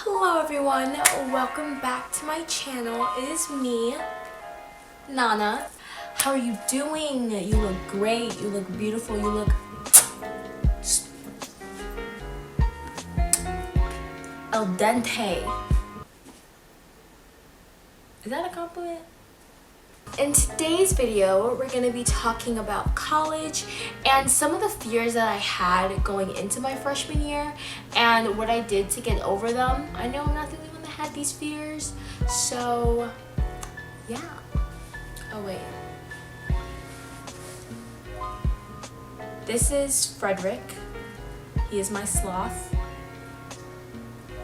Hello everyone, welcome back to my channel. It is me, Nana. How are you doing? You look great, you look beautiful, you look al dente. Is that a compliment? In today's video, we're going to be talking about college and some of the fears that I had going into my freshman year and what I did to get over them. I know I'm not the only one that had these fears, so yeah. Oh wait. This is Frederick. He is my sloth.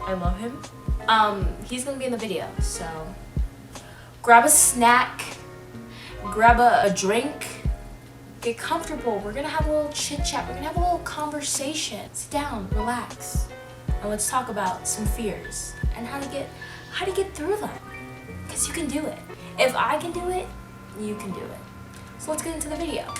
I love him. He's going to be in the video, so grab a snack. Grab a drink, get comfortable. We're gonna have a little chit chat. We're gonna have a little conversation. Sit down, relax, and let's talk about some fears and how to get through them. Because you can do it. If I can do it, you can do it. So let's get into the video.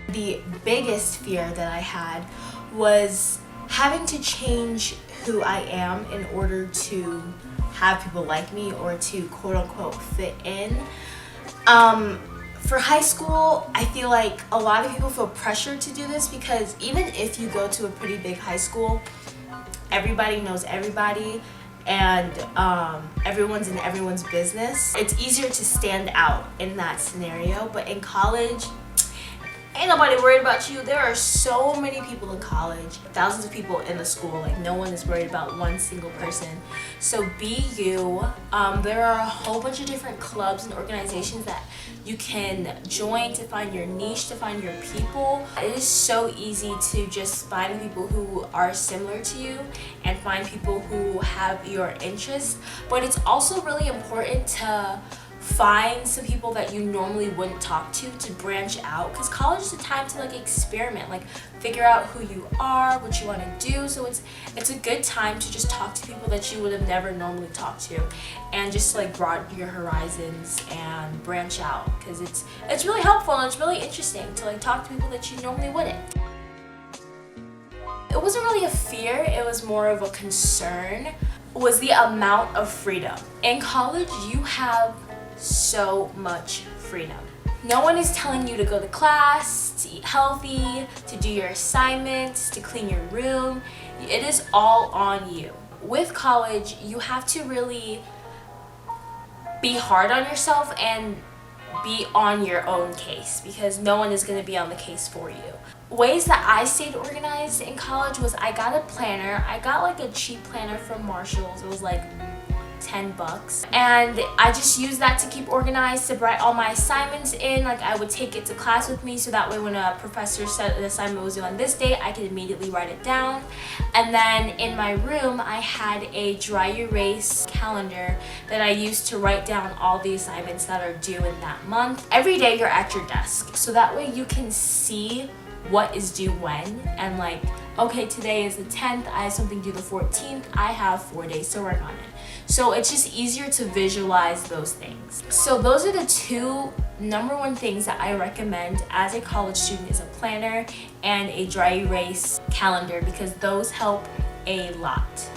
The biggest fear that I had was having to change who I am in order to have people like me or to quote unquote fit in. For high school, I feel like a lot of people feel pressured to do this because even if you go to a pretty big high school, everybody knows everybody and everyone's in everyone's business. It's easier to stand out in that scenario, but in college, ain't nobody worried about you. There are so many people in college, thousands of people in the school. Like no one is worried about one single person. So be you. There are a whole bunch of different clubs and organizations that you can join to find your niche, to find your people. It is so easy to just find people who are similar to you and find people who have your interests. But it's also really important to find some people that you normally wouldn't talk to branch out, because college is a time to experiment, figure out who you are, what you want to do. So it's a good time to just talk to people that you would have never normally talked to and just broaden your horizons and branch out, because it's really helpful and it's really interesting to talk to people that you normally wouldn't. It wasn't really a fear, it was more of a concern, was the amount of freedom. In college, you have so much freedom. No one is telling you to go to class, to eat healthy, to do your assignments, to clean your room. It is all on you. With college, you have to really be hard on yourself and be on your own case, because no one is going to be on the case for you. Ways that I stayed organized in college was I got a planner. I got a cheap planner from Marshall's. It was $10, and I just used that to keep organized, to write all my assignments in. I would take it to class with me, so that way when a professor said an assignment was due on this date, I could immediately write it down. And then in my room, I had a dry erase calendar that I used to write down all the assignments that are due in that month. Every day you're at your desk, so that way you can see what is due when, and okay, today is the 10th, I have something due the 14th, I have 4 days to work on it. So it's just easier to visualize those things. So those are the two number one things that I recommend as a college student, is a planner and a dry erase calendar, because those help a lot.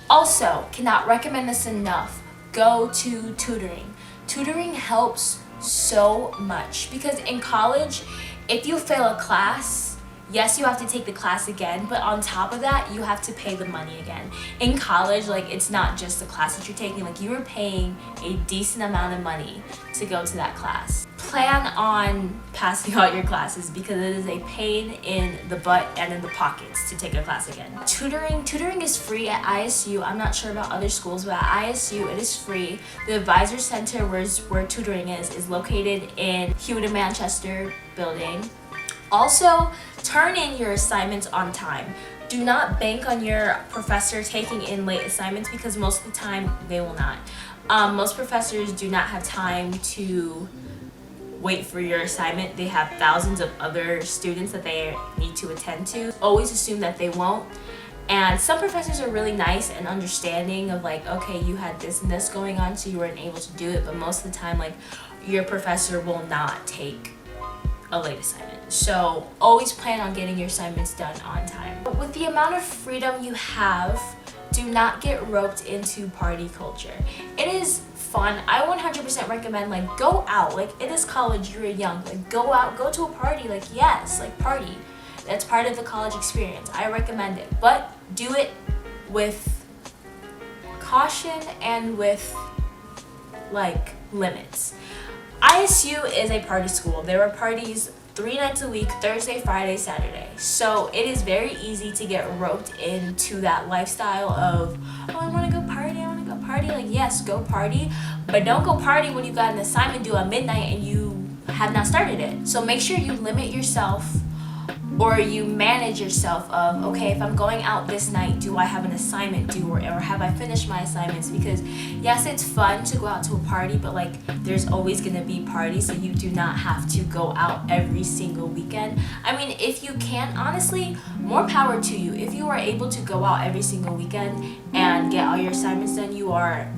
Also, cannot recommend this enough, go to tutoring. Tutoring helps so much, because in college, if you fail a class, yes, you have to take the class again, but on top of that, you have to pay the money again. In college, it's not just the class that you're taking, you are paying a decent amount of money to go to that class. Plan on passing out your classes, because it is a pain in the butt and in the pockets to take a class again. Tutoring is free at ISU. I'm not sure about other schools, but at ISU it is free. The advisor center where tutoring is located in Hewitt and Manchester building. Also, turn in your assignments on time. Do not bank on your professor taking in late assignments, because most of the time they will not. Most professors do not have time to wait for your assignment. They have thousands of other students that they need to attend to. Always assume that they won't. And some professors are really nice and understanding of okay, you had this and this going on, so you weren't able to do it, but most of the time your professor will not take a late assignment. So always plan on getting your assignments done on time. With the amount of freedom you have do not get roped into party culture. It is fun. I 100% recommend, like, go out. Like, it is college, you're young. Like, go out, go to a party. Like, yes, like, party. That's part of the college experience. I recommend it. But do it with caution and with, like, limits. ISU is a party school. There are parties 3 nights a week, Thursday, Friday, Saturday. So it is very easy to get roped into that lifestyle of, oh, I want to go party, I want to go party. Like, yes, go party, but don't go party when you got an assignment due at midnight and you have not started it. So make sure you limit yourself, or you manage yourself of, okay, if I'm going out this night, do I have an assignment due, or have I finished my assignments? Because yes, it's fun to go out to a party, but like, there's always gonna be parties, so you do not have to go out every single weekend. I mean, if you can, honestly, more power to you. If you are able to go out every single weekend and get all your assignments done, you are,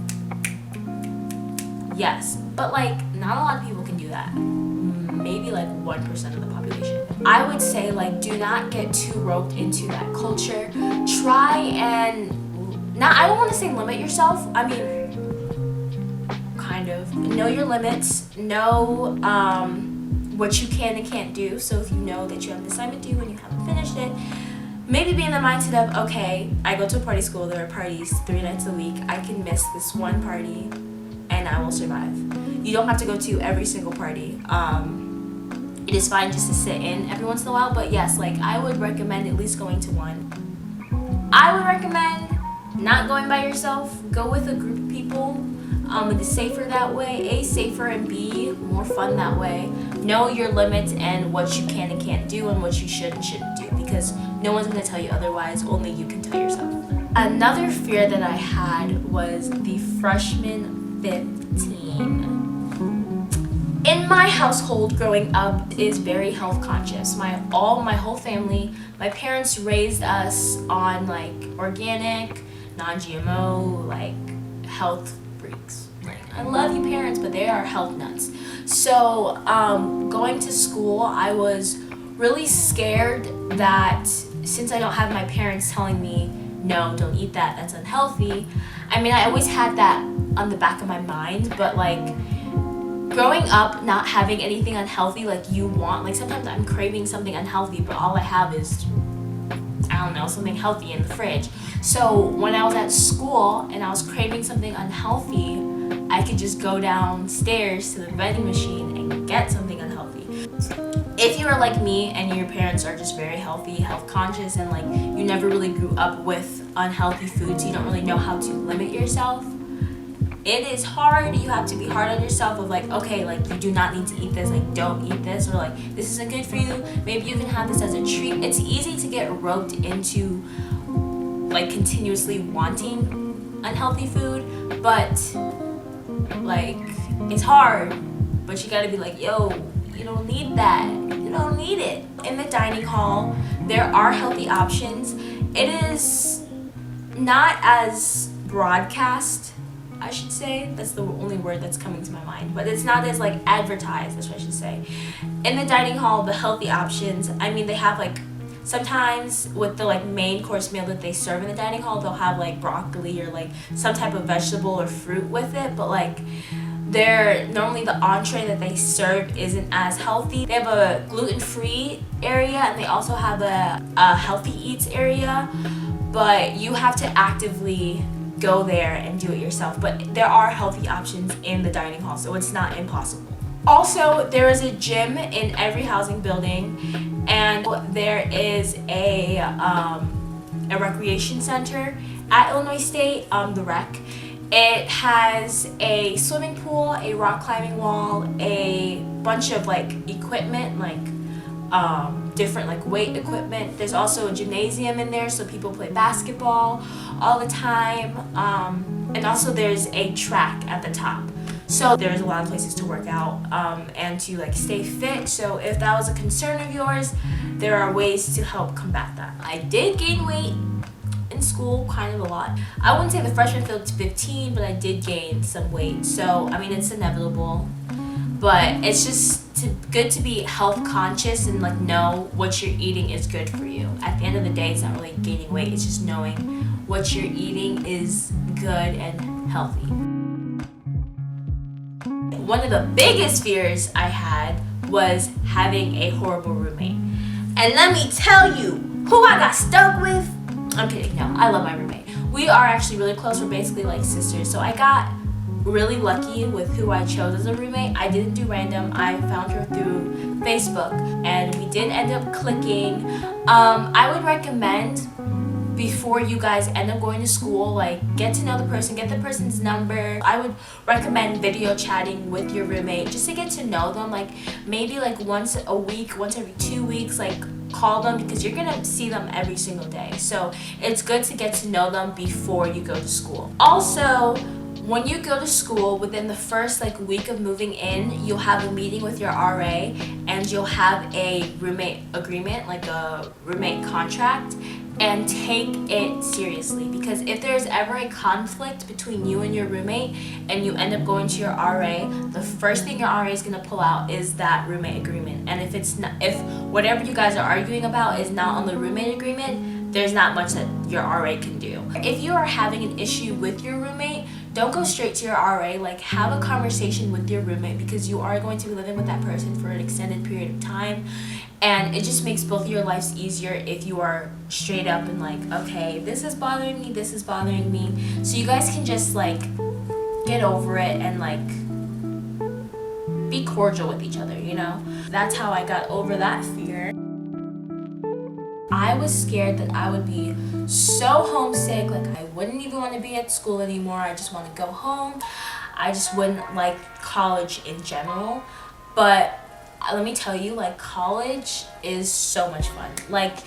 yes. But like, not a lot of people can do that. Maybe like 1% of the population. I would say, like, do not get too roped into that culture. Try and, I don't want to say limit yourself. I mean, kind of. Know your limits. Know what you can and can't do. So if you know that you have an assignment due and you haven't finished it, maybe be in the mindset of, okay, I go to a party school, there are parties 3 nights a week. I can miss this one party and I will survive. You don't have to go to every single party. It is fine just to sit in every once in a while, but yes, like, I would recommend at least going to one. I would recommend not going by yourself. Go with a group of people. It is safer that way. A, safer, and B, more fun that way. Know your limits and what you can and can't do and what you should and shouldn't do, because no one's going to tell you otherwise. Only you can tell yourself. Another fear that I had was the freshman 15. In my household growing up is very health conscious. My whole family, my parents raised us on like organic, non-GMO, like health freaks. Like, I love you parents, but they are health nuts. So going to school, I was really scared that since I don't have my parents telling me, no, don't eat that, that's unhealthy. I mean, I always had that on the back of my mind, but like, growing up not having anything unhealthy like you want, like sometimes I'm craving something unhealthy, but all I have is, I don't know, something healthy in the fridge. So when I was at school and I was craving something unhealthy, I could just go downstairs to the vending machine and get something unhealthy. If you are like me and your parents are just very healthy, health conscious, and like you never really grew up with unhealthy foods, you don't really know how to limit yourself, it is hard. You have to be hard on yourself of like, okay, like, you do not need to eat this, like, don't eat this, or like, this isn't good for you, maybe you can have this as a treat. It's easy to get roped into like continuously wanting unhealthy food, but like, it's hard, but you gotta be like, yo, you don't need that, you don't need it. In the dining hall, there are healthy options. It is not as broadcast, I should say. That's the only word that's coming to my mind. But it's not as like advertised, that's what I should say. In the dining hall, the healthy options, I mean, they have like, sometimes with the like main course meal that they serve in the dining hall, they'll have like broccoli or like some type of vegetable or fruit with it. But like, normally the entree that they serve isn't as healthy. They have a gluten-free area and they also have a healthy eats area. But you have to actively go there and do it yourself. But there are healthy options in the dining hall, so it's not impossible. Also, there is a gym in every housing building, and there is a recreation center at Illinois State, the rec. It has a swimming pool, a rock climbing wall, a bunch of like equipment, like different like weight equipment. There's also a gymnasium in there, so people play basketball all the time. And also there's a track at the top. So there's a lot of places to work out and to like stay fit. So if that was a concern of yours, there are ways to help combat that. I did gain weight in school, kind of a lot. I wouldn't say the freshman 15, but I did gain some weight. So I mean, it's inevitable, but it's just good to be health conscious and like know what you're eating is good for you. At the end of the day, it's not really gaining weight, it's just knowing what you're eating is good and healthy. One of the biggest fears I had was having a horrible roommate. And let me tell you who I got stuck with. I'm kidding, no, I love my roommate. We are actually really close, we're basically like sisters. So I got really lucky with who I chose as a roommate. I didn't do random. I found her through Facebook and we did end up clicking. I would recommend, before you guys end up going to school, like, get to know the person, get the person's number. I would recommend video chatting with your roommate just to get to know them, like maybe like once a week, once every 2 weeks, like call them, because you're gonna see them every single day. So it's good to get to know them before you go to school. Also, when you go to school, within the first like week of moving in, you'll have a meeting with your RA and you'll have a roommate agreement, like a roommate contract, and take it seriously, because if there's ever a conflict between you and your roommate and you end up going to your RA, the first thing your RA is going to pull out is that roommate agreement. And if it's not, if whatever you guys are arguing about is not on the roommate agreement, there's not much that your RA can do. If you are having an issue with your roommate, don't go straight to your RA. Like, have a conversation with your roommate, because you are going to be living with that person for an extended period of time. And it just makes both of your lives easier if you are straight up and like, okay, this is bothering me, this is bothering me. So you guys can just like get over it and like be cordial with each other, you know? That's how I got over that fear. I was scared that I would be so homesick, like I wouldn't even want to be at school anymore. I just want to go home. I just wouldn't like college in general. But let me tell you, like, college is so much fun. Like,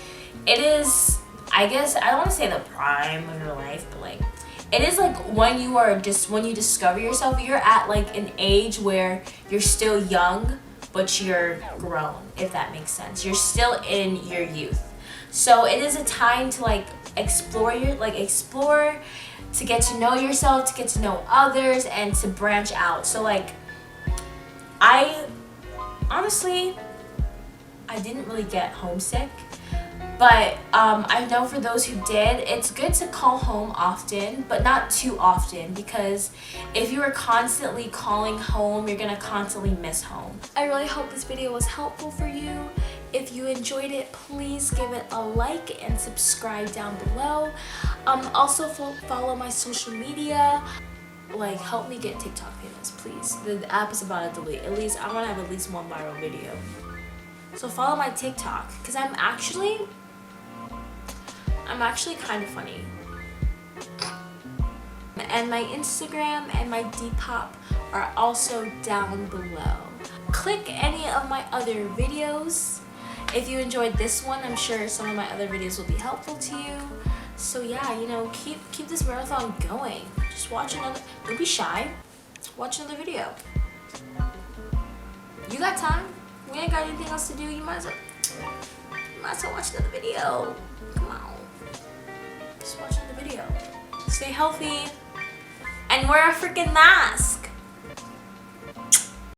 it is, I guess, I don't want to say the prime of your life, but like, it is like when you discover yourself, you're at like an age where you're still young, but you're grown, if that makes sense. You're still in your youth. So it is a time to like explore, to get to know yourself, to get to know others, and to branch out. So like, honestly, I didn't really get homesick, but I know for those who did, it's good to call home often, but not too often, because if you are constantly calling home, you're gonna constantly miss home. I really hope this video was helpful for you. If you enjoyed it, please give it a like and subscribe down below. Also follow my social media. Like, help me get TikTok famous, please. The app is about to delete. At least I want to have at least one viral video. So follow my TikTok, because I'm actually kind of funny. And my Instagram and my depop are also down below. Click any of my other videos. If you enjoyed this one, I'm sure some of my other videos will be helpful to you. So yeah, you know, keep this marathon going. Just watch another, don't be shy. Watch another video. You got time? We ain't got anything else to do. You might as well watch another video. Come on. Just watch another video. Stay healthy and wear a freaking mask.